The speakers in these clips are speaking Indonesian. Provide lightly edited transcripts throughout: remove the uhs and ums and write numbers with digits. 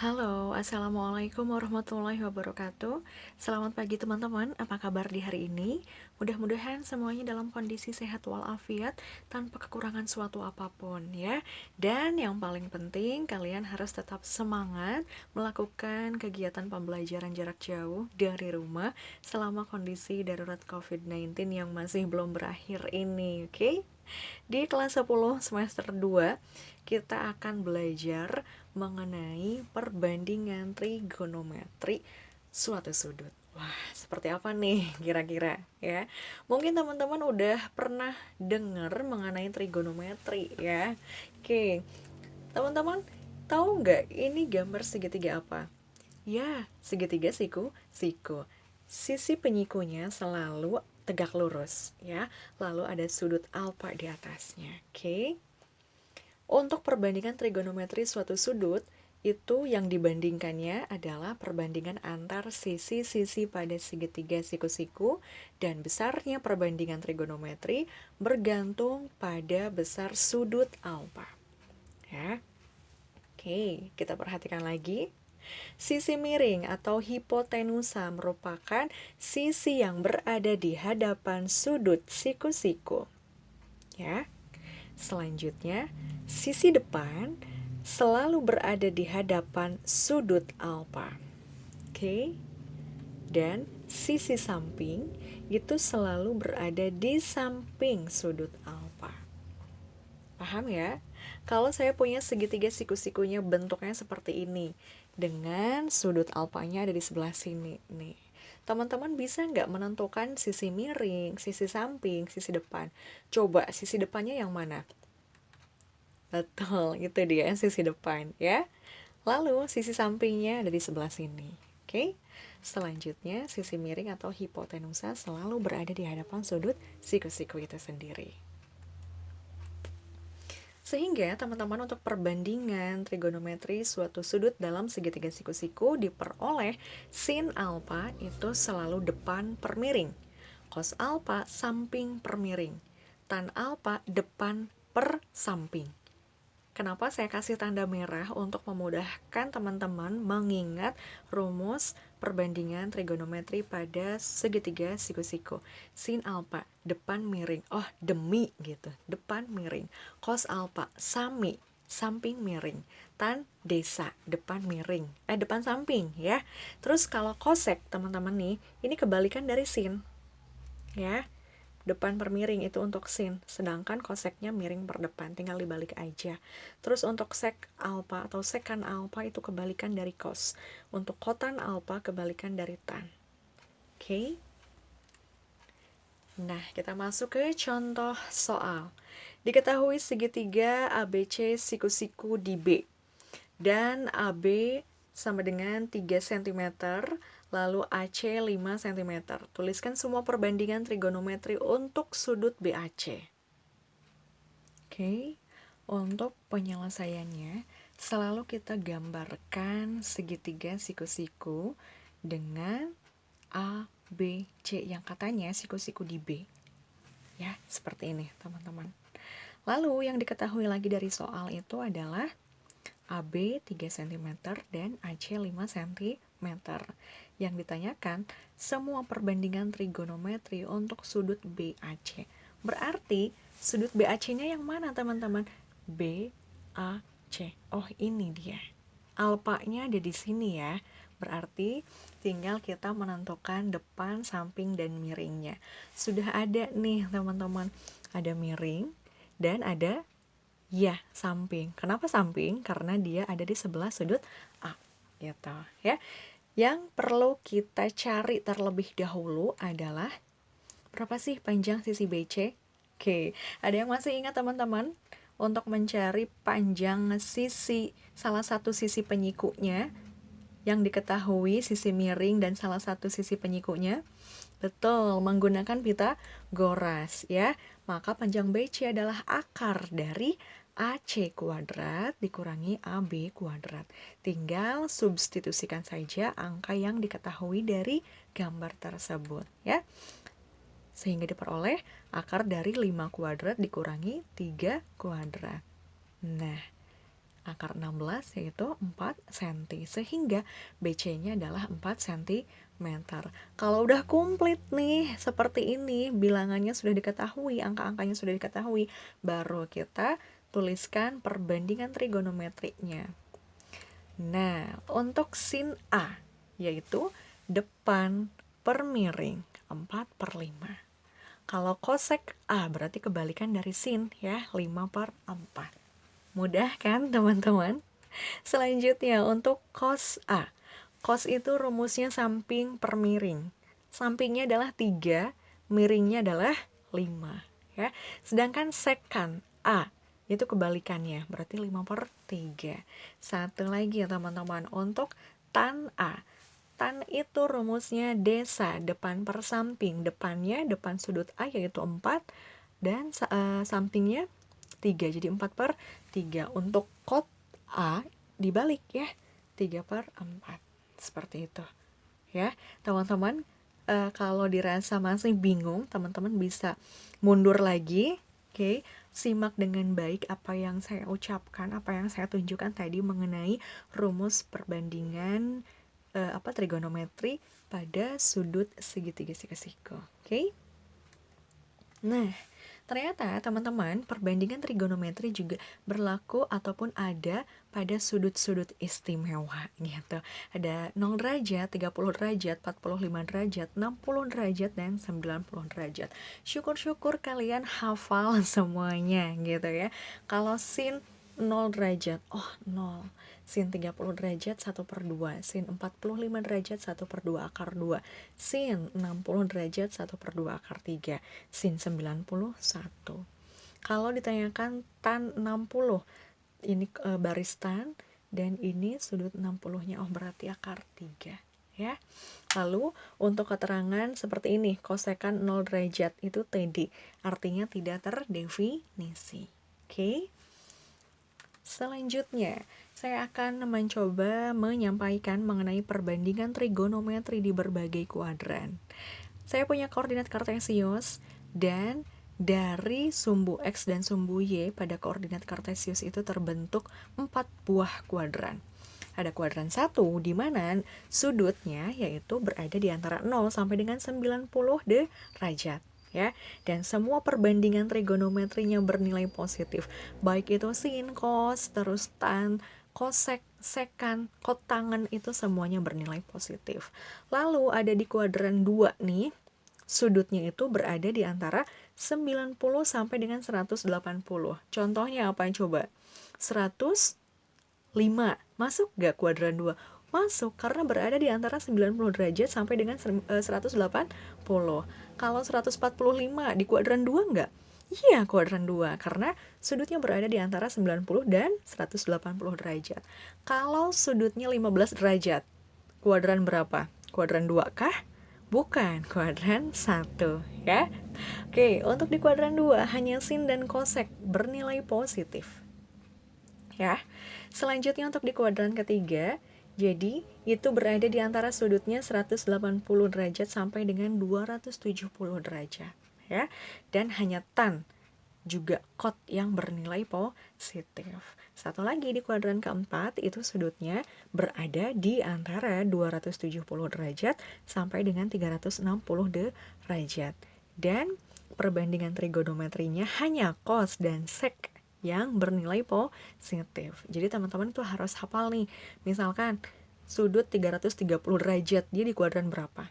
Halo, Assalamualaikum warahmatullahi wabarakatuh. Selamat pagi teman-teman, apa kabar di hari ini? Mudah-mudahan semuanya dalam kondisi sehat walafiat tanpa kekurangan suatu apapun ya. Dan yang paling penting, kalian harus tetap semangat melakukan kegiatan pembelajaran jarak jauh dari rumah selama kondisi darurat COVID-19 yang masih belum berakhir ini, oke? Di kelas 10 semester 2, kita akan belajar mengenai perbandingan trigonometri suatu sudut. Wah, seperti apa nih kira-kira ya? Mungkin teman-teman udah pernah dengar mengenai trigonometri ya. Oke, teman-teman tahu nggak ini gambar segitiga apa? Ya, segitiga siku. Sisi penyikunya selalu tegak lurus ya. Lalu ada sudut alfa di atasnya. Oke. Untuk perbandingan trigonometri suatu sudut, itu yang dibandingkannya adalah perbandingan antar sisi-sisi pada segitiga siku-siku, dan besarnya perbandingan trigonometri bergantung pada besar sudut alfa. Ya. Oke, kita perhatikan lagi. Sisi miring atau hipotenusa merupakan sisi yang berada di hadapan sudut siku-siku. Ya. Selanjutnya, sisi depan selalu berada di hadapan sudut alfa. Oke. Dan sisi samping itu selalu berada di samping sudut alfa. Paham ya? Kalau saya punya segitiga siku-sikunya bentuknya seperti ini, dengan sudut alfanya ada di sebelah sini nih. Teman-teman bisa nggak menentukan sisi miring, sisi samping, sisi depan? Coba sisi depannya yang mana? Betul, itu dia sisi depan ya. Lalu sisi sampingnya ada di sebelah sini. Oke. Selanjutnya, sisi miring atau hipotenusa selalu berada di hadapan sudut siku-siku itu sendiri. Sehingga teman-teman untuk perbandingan trigonometri suatu sudut dalam segitiga siku-siku diperoleh sin alfa itu selalu depan per miring, cos alfa samping per miring, tan alfa depan per samping. Kenapa saya kasih tanda merah untuk memudahkan teman-teman mengingat rumus perbandingan trigonometri pada segitiga siku-siku. Sin alfa, depan miring. Oh, demi gitu. Depan miring. Cos alfa, sami, samping miring. Tan desa, depan miring. Depan samping ya. Terus kalau kosek, teman-teman nih, ini kebalikan dari sin. Ya. Depan per miring itu untuk sin, sedangkan koseknya miring per depan, tinggal dibalik aja. Terus untuk sek alfa atau sekan alfa itu kebalikan dari cos. Untuk kotan alfa kebalikan dari tan. Oke. Nah, kita masuk ke contoh soal. Diketahui segitiga ABC siku-siku di B. Dan AB sama dengan 3 cm, lalu AC 5 cm. Tuliskan semua perbandingan trigonometri untuk sudut BAC. Oke, untuk penyelesaiannya, selalu kita gambarkan segitiga siku-siku dengan A, B, C yang katanya siku-siku di B. Ya, seperti ini teman-teman. Lalu yang diketahui lagi dari soal itu adalah AB 3 cm dan AC 5 cm. Yang ditanyakan semua perbandingan trigonometri untuk sudut BAC. Berarti sudut BAC-nya yang mana teman-teman? BAC. Oh, ini dia. Alfanya ada di sini ya. Berarti tinggal kita menentukan depan, samping, dan miringnya. Sudah ada nih teman-teman. Ada miring dan ada ya, samping. Kenapa samping? Karena dia ada di sebelah sudut A. Gitu ya. Yang perlu kita cari terlebih dahulu adalah berapa sih panjang sisi BC? Oke, ada yang masih ingat teman-teman? Untuk mencari panjang sisi salah satu sisi penyikunya yang diketahui sisi miring dan salah satu sisi penyikunya. Betul, menggunakan Pitagoras ya. Maka panjang BC adalah akar dari AC kuadrat dikurangi AB kuadrat. Tinggal substitusikan saja angka yang diketahui dari gambar tersebut ya. Sehingga diperoleh akar dari 5 kuadrat dikurangi 3 kuadrat. Nah, akar 16 yaitu 4 cm. Sehingga BC-nya adalah 4 cm. Kalau udah komplit nih, seperti ini, bilangannya sudah diketahui, angka-angkanya sudah diketahui, baru kita tuliskan perbandingan trigonometrinya. Nah, untuk sin A, yaitu depan per miring, 4/5. Kalau kosek A berarti kebalikan dari sin ya, 5/4. Mudah kan teman-teman? Selanjutnya untuk cos A. Cos itu rumusnya samping per miring. Sampingnya adalah 3, miringnya adalah 5 ya. Sedangkan sekan A itu kebalikannya, berarti 5/3. Satu lagi ya teman-teman, untuk tan A. Tan itu rumusnya desa, depan per samping. Depannya, depan sudut A yaitu 4, dan sampingnya 3, jadi 4/3. Untuk kot A dibalik ya, 3/4. Seperti itu ya teman-teman. Kalau dirasa masih bingung, teman-teman bisa mundur lagi. Oke, simak dengan baik apa yang saya ucapkan, apa yang saya tunjukkan tadi mengenai rumus perbandingan trigonometri pada sudut segitiga siku-siku. Oke. Nah, ternyata teman-teman, perbandingan trigonometri juga berlaku ataupun ada pada sudut-sudut istimewa gitu. Ada 0 derajat, 30 derajat, 45 derajat, 60 derajat, dan 90 derajat. Syukur-syukur kalian hafal semuanya gitu ya. Kalau sin 0 derajat, 0. Sin 30 derajat 1/2, sin 45 derajat 1/2 akar 2, sin 60 derajat 1/2 akar 3, sin 91. Kalau ditanyakan tan 60, ini baris tan, dan ini sudut 60-nya, berarti akar 3 ya. Lalu untuk keterangan seperti ini, kosekan 0 derajat itu TD, artinya tidak terdefinisi. Oke. Selanjutnya, saya akan mencoba menyampaikan mengenai perbandingan trigonometri di berbagai kuadran. Saya punya koordinat kartesius, dan dari sumbu X dan sumbu Y pada koordinat kartesius itu terbentuk 4 buah kuadran. Ada kuadran 1 di mana sudutnya yaitu berada di antara 0 sampai dengan 90 derajat. Ya, dan semua perbandingan trigonometrinya bernilai positif, baik itu sin, cos, terus tan, kosek, sekan, kotangan, itu semuanya bernilai positif. Lalu ada di kuadran 2 nih, sudutnya itu berada di antara 90 sampai dengan 180. Contohnya apa coba? 105. Masuk gak kuadran 2? Masuk, karena berada di antara 90 derajat sampai dengan 180. Kalau 145 di kuadran 2 enggak? Iya, kuadran 2, karena sudutnya berada di antara 90 dan 180 derajat. Kalau sudutnya 15 derajat, kuadran berapa? Kuadran 2 kah? Bukan, kuadran 1 ya. Oke, untuk di kuadran 2 hanya sin dan kosek bernilai positif ya. Selanjutnya untuk di kuadran ketiga, jadi itu berada di antara sudutnya 180 derajat sampai dengan 270 derajat ya. Dan hanya tan juga kot yang bernilai positif. Satu lagi di kuadran keempat, itu sudutnya berada di antara 270 derajat sampai dengan 360 derajat. Dan perbandingan trigonometrinya hanya cos dan sek yang bernilai positif. Jadi teman-teman tuh harus hafal nih. Misalkan sudut 330 derajat, dia di kuadran berapa?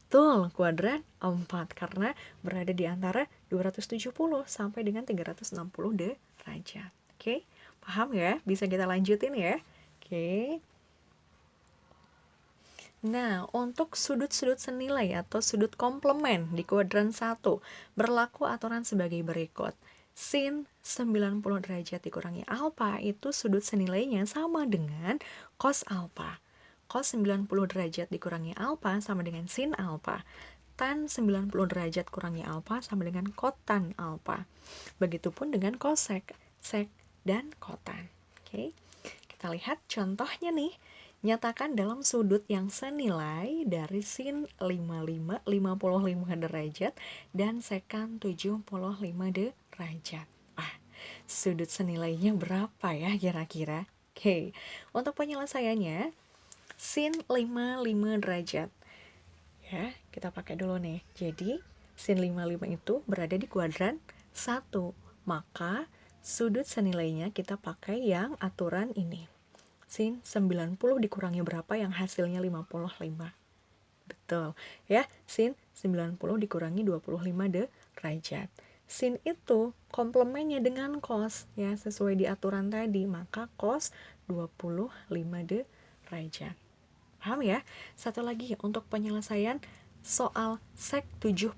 Betul, kuadran 4, karena berada di antara 270 sampai dengan 360 derajat. Oke, paham ya? Bisa kita lanjutin ya? Oke. Nah, untuk sudut-sudut senilai atau sudut komplement di kuadran 1, berlaku aturan sebagai berikut. Sin 90 derajat dikurangi alfa itu sudut senilainya sama dengan cos alfa. Cos 90 derajat dikurangi alfa sama dengan sin alfa. Tan 90 derajat kurangi alfa sama dengan kotan alfa. Begitupun dengan kosek, sek, dan kotan. Oke, kita lihat contohnya nih. Nyatakan dalam sudut yang senilai dari sin 55 derajat dan sekan 75 derajat. Sudut senilainya berapa ya kira-kira? Oke, untuk penyelesaiannya, sin 55 derajat. Ya, kita pakai dulu nih. Jadi, sin 55 itu berada di kuadran 1. Maka, sudut senilainya kita pakai yang aturan ini. Sin 90 dikurangi berapa yang hasilnya 55? Betul. Ya, sin 90 dikurangi 25 derajat. Sin itu komplemennya dengan cos, ya, sesuai di aturan tadi, maka cos 25 derajat. Paham ya? Satu lagi untuk penyelesaian soal sek 75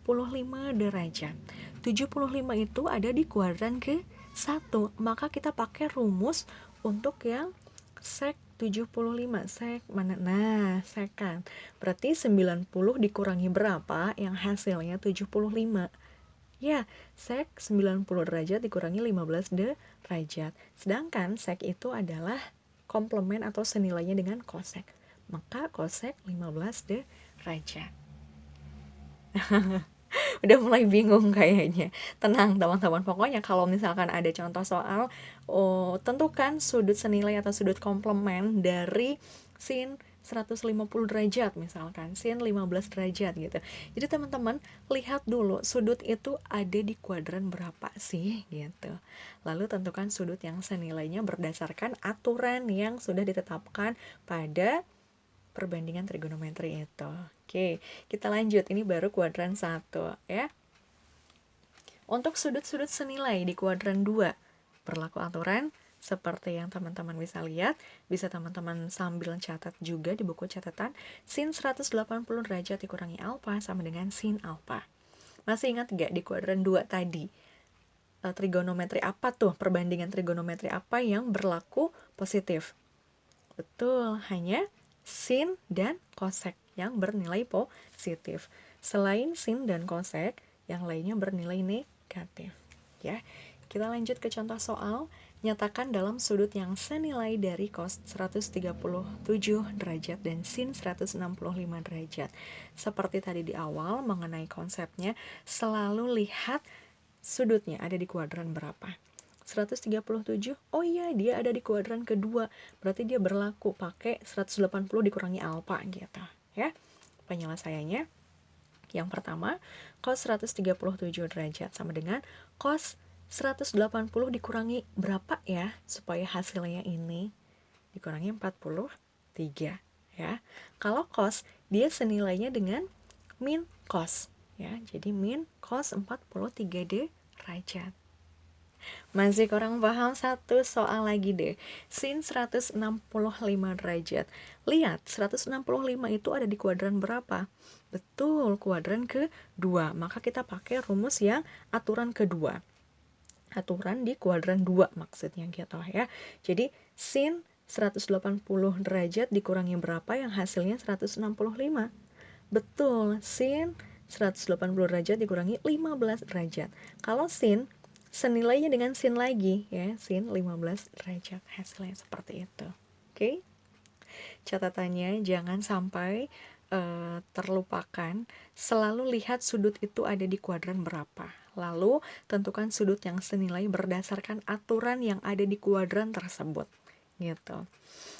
derajat. 75 itu ada di kuadran ke-1, maka kita pakai rumus untuk yang sek 75. Sek mana? Nah, sekan. Berarti 90 dikurangi berapa yang hasilnya 75? Ya, sek 90 derajat dikurangi 15 derajat. Sedangkan sek itu adalah komplement atau senilainya dengan kosek. Maka kosek 15 derajat. Udah mulai bingung kayaknya. Tenang teman-teman, pokoknya kalau misalkan ada contoh soal, tentukan sudut senilai atau sudut komplement dari sin 150 derajat misalkan, sin 15 derajat gitu. Jadi teman-teman lihat dulu sudut itu ada di kuadran berapa sih gitu. Lalu tentukan sudut yang senilainya berdasarkan aturan yang sudah ditetapkan pada perbandingan trigonometri itu. Oke, kita lanjut. Ini baru kuadran 1 ya. Untuk sudut-sudut senilai di kuadran 2 berlaku aturan seperti yang teman-teman bisa lihat, bisa teman-teman sambil catat juga di buku catatan, sin 180 derajat dikurangi alfa sama dengan sin alfa. Masih ingat gak di kuadran 2 tadi? Trigonometri apa tuh? Perbandingan trigonometri apa yang berlaku positif? Betul, hanya sin dan kosek yang bernilai positif. Selain sin dan kosek, yang lainnya bernilai negatif. Ya, kita lanjut ke contoh soal. Nyatakan dalam sudut yang senilai dari cos 137 derajat dan sin 165 derajat. Seperti tadi di awal mengenai konsepnya, selalu lihat sudutnya ada di kuadran berapa. 137, oh iya dia ada di kuadran kedua, berarti dia berlaku pakai 180 dikurangi alfa gitu ya. Penyelesaiannya yang pertama, cos 137 derajat sama dengan cos 180 dikurangi berapa ya, supaya hasilnya ini dikurangi 43 ya. Kalau cos dia senilainya dengan min cos ya, jadi min cos 43 derajat. Masih kurang paham? Satu soal lagi deh. Sin 165 derajat. Lihat, 165 itu ada di kuadran berapa? Betul, kuadran kedua. Maka kita pakai rumus yang aturan kedua. Aturan di kuadran 2 maksudnya gitu ya. Jadi, sin 180 derajat dikurangi berapa yang hasilnya 165? Betul, sin 180 derajat dikurangi 15 derajat. Kalau sin senilainya dengan sin lagi ya, sin 15 derajat, hasilnya seperti itu. Oke. Catatannya jangan sampai terlupakan, selalu lihat sudut itu ada di kuadran berapa. Lalu tentukan sudut yang senilai berdasarkan aturan yang ada di kuadran tersebut. Gitu.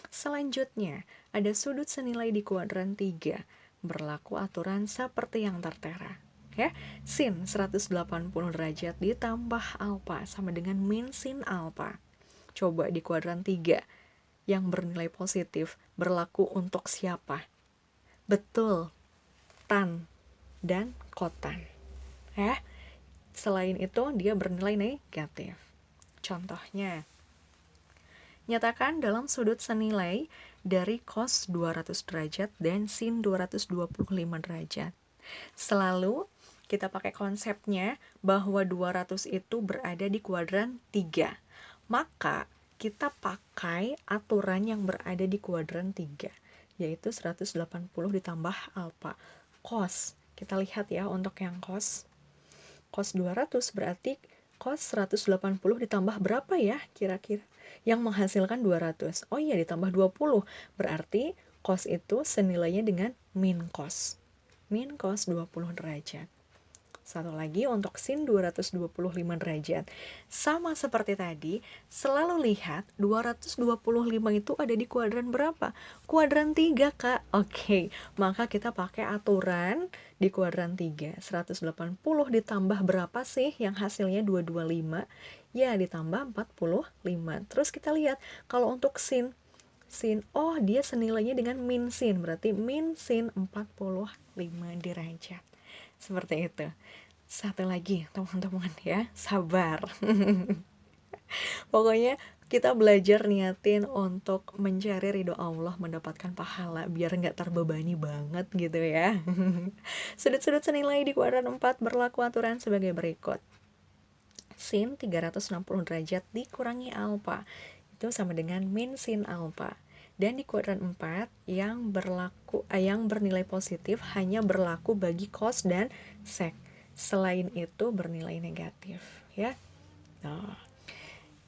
Selanjutnya, ada sudut senilai di kuadran 3. Berlaku aturan seperti yang tertera. Ya, sin 180 derajat ditambah alfa sama dengan min sin alfa. Coba di kuadran 3 yang bernilai positif berlaku untuk siapa? Betul, tan dan kotan. Ya, selain itu dia bernilai negatif. Contohnya, nyatakan dalam sudut senilai dari cos 200 derajat dan sin 225 derajat. Selalu kita pakai konsepnya bahwa 200 itu berada di kuadran 3. Maka kita pakai aturan yang berada di kuadran 3, yaitu 180 ditambah alfa. Cos, kita lihat ya untuk yang cos. Cos 200 berarti cos 180 ditambah berapa ya kira-kira? Yang menghasilkan 200. Oh iya, ditambah 20. Berarti cos itu senilainya dengan min cos. Min cos 20 derajat. Satu lagi untuk sin 225 derajat. Sama seperti tadi, selalu lihat 225 itu ada di kuadran berapa? Kuadran 3, Kak. Oke, maka kita pakai aturan di kuadran 3. 180 ditambah berapa sih yang hasilnya 225? Ya, ditambah 45. Terus kita lihat, kalau untuk sin, oh dia senilainya dengan min sin, berarti min sin 45 derajat. Seperti itu. Satu lagi teman-teman ya, sabar. Pokoknya kita belajar niatin untuk mencari ridho Allah, mendapatkan pahala biar nggak terbebani banget gitu ya. Sudut-sudut senilai di kuadran 4 berlaku aturan sebagai berikut. Sin 360 derajat dikurangi alfa itu sama dengan min sin alfa. Dan di kuadran 4 yang bernilai positif hanya berlaku bagi cos dan sek. Selain itu bernilai negatif ya. Nah,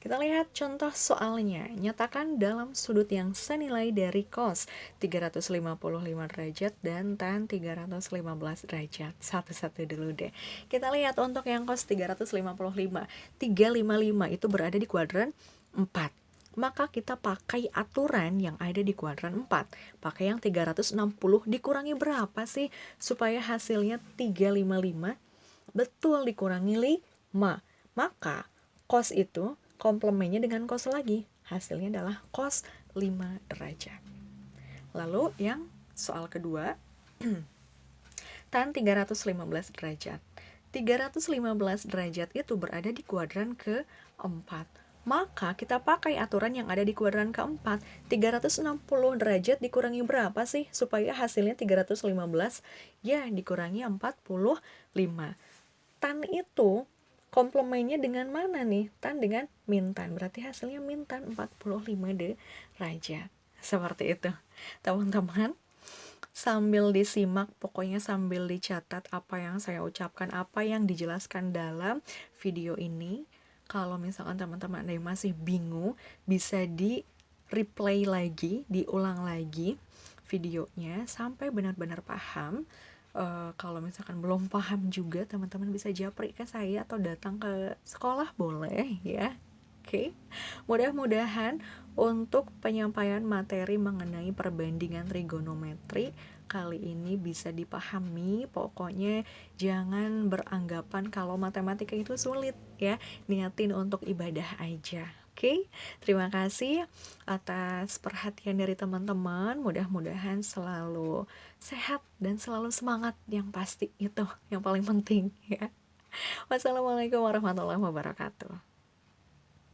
kita lihat contoh soalnya. Nyatakan dalam sudut yang senilai dari cos 355 derajat dan tan 315 derajat. Satu-satu dulu deh. Kita lihat untuk yang cos 355. 355 itu berada di kuadran 4. Maka kita pakai aturan yang ada di kuadran 4. Pakai yang 360 dikurangi berapa sih supaya hasilnya 355? Betul, dikurangi 5. Maka cos itu komplemennya dengan cos lagi. Hasilnya adalah cos 5 derajat. Lalu yang soal kedua, tan 315 derajat. 315 derajat itu berada di kuadran ke-4. Maka kita pakai aturan yang ada di kuadran ke-4. 360 derajat dikurangi berapa sih supaya hasilnya 315? Ya, dikurangi 45. Tan itu komplemennya dengan mana nih? Tan dengan min tan. Berarti hasilnya min tan 45 derajat. Seperti itu. Teman-teman, sambil disimak, pokoknya sambil dicatat apa yang saya ucapkan, apa yang dijelaskan dalam video ini. Kalau misalkan teman-teman ada yang masih bingung, bisa di replay lagi, diulang lagi videonya sampai benar-benar paham. Kalau misalkan belum paham juga, teman-teman bisa japri ke saya atau datang ke sekolah boleh ya. Oke, mudah-mudahan untuk penyampaian materi mengenai perbandingan trigonometri kali ini bisa dipahami. Pokoknya jangan beranggapan kalau matematika itu sulit ya, niatin untuk ibadah aja. Oke, terima kasih atas perhatian dari teman-teman. Mudah-mudahan selalu sehat dan selalu semangat, yang pasti itu yang paling penting ya. Wassalamualaikum warahmatullahi wabarakatuh.